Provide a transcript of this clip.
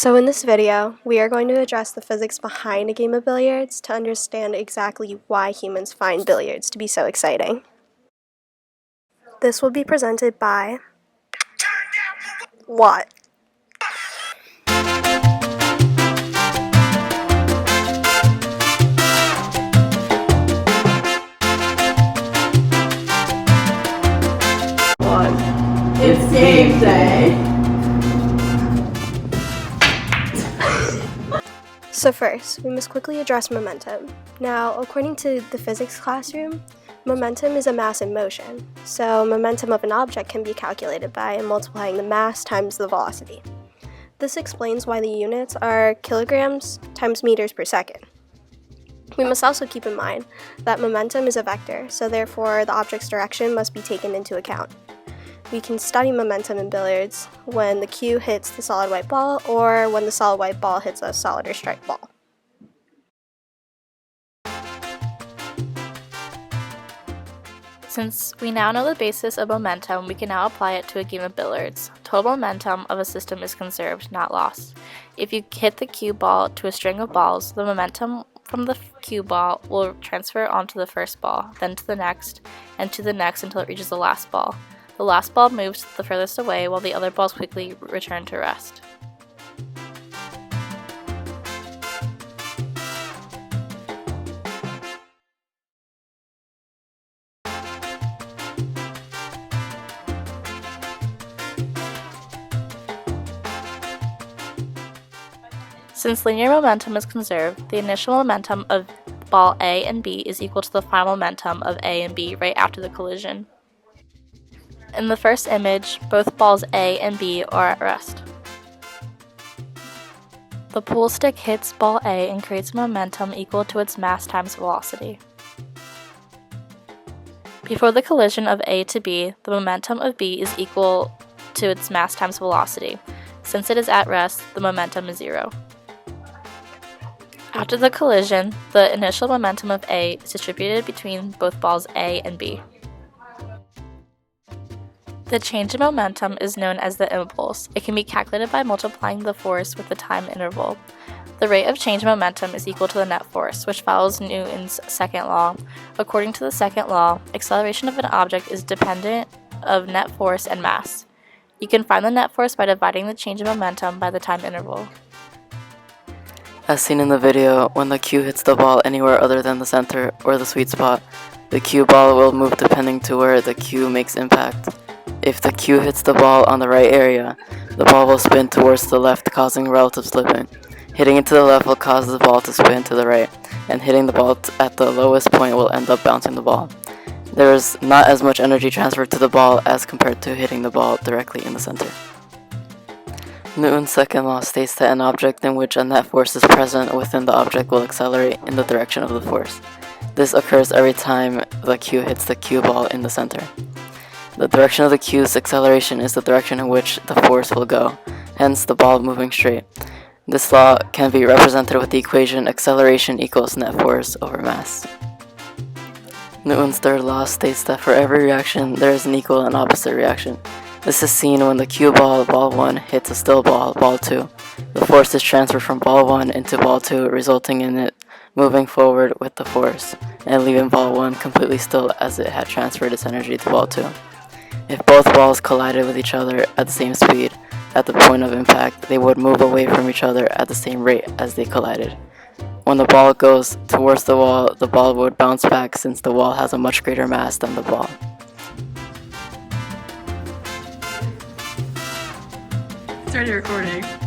So in this video, we are going to address the physics behind a game of billiards to understand exactly why humans find billiards to be so exciting. This will be presented by Watt. It's game day! So first, we must quickly address momentum. Now, according to the physics classroom, momentum is a mass in motion. So momentum of an object can be calculated by multiplying the mass times the velocity. This explains why the units are kilograms times meters per second. We must also keep in mind that momentum is a vector, so therefore the object's direction must be taken into account. We can study momentum in billiards when the cue hits the solid white ball or when the solid white ball hits a solid or striped ball. Since we now know the basis of momentum, we can now apply it to a game of billiards. Total momentum of a system is conserved, not lost. If you hit the cue ball to a string of balls, the momentum from the cue ball will transfer onto the first ball, then to the next, and to the next until it reaches the last ball. The last ball moves the furthest away while the other balls quickly return to rest. Since linear momentum is conserved, the initial momentum of ball A and B is equal to the final momentum of A and B right after the collision. In the first image, both balls A and B are at rest. The pool stick hits ball A and creates momentum equal to its mass times velocity. Before the collision of A to B, the momentum of B is equal to its mass times velocity. Since it is at rest, the momentum is 0. After the collision, the initial momentum of A is distributed between both balls A and B. The change in momentum is known as the impulse. It can be calculated by multiplying the force with the time interval. The rate of change in momentum is equal to the net force, which follows Newton's second law. According to the second law, acceleration of an object is dependent of net force and mass. You can find the net force by dividing the change in momentum by the time interval. As seen in the video, when the cue hits the ball anywhere other than the center or the sweet spot, the cue ball will move depending to where the cue makes impact. If the cue hits the ball on the right area, the ball will spin towards the left, causing relative slipping. Hitting it to the left will cause the ball to spin to the right, and hitting the ball at the lowest point will end up bouncing the ball. There is not as much energy transferred to the ball as compared to hitting the ball directly in the center. Newton's second law states that an object in which a net force is present within the object will accelerate in the direction of the force. This occurs every time the cue hits the cue ball in the center. The direction of the cue's acceleration is the direction in which the force will go, hence the ball moving straight. This law can be represented with the equation acceleration equals net force over mass. Newton's third law states that for every reaction, there is an equal and opposite reaction. This is seen when the cue ball, ball 1, hits a still ball, ball 2. The force is transferred from ball 1 into ball 2, resulting in it moving forward with the force, and leaving ball 1 completely still as it had transferred its energy to ball 2. If both balls collided with each other at the same speed, at the point of impact, they would move away from each other at the same rate as they collided. When the ball goes towards the ball would bounce back since the wall has a much greater mass than the ball. It's already recording.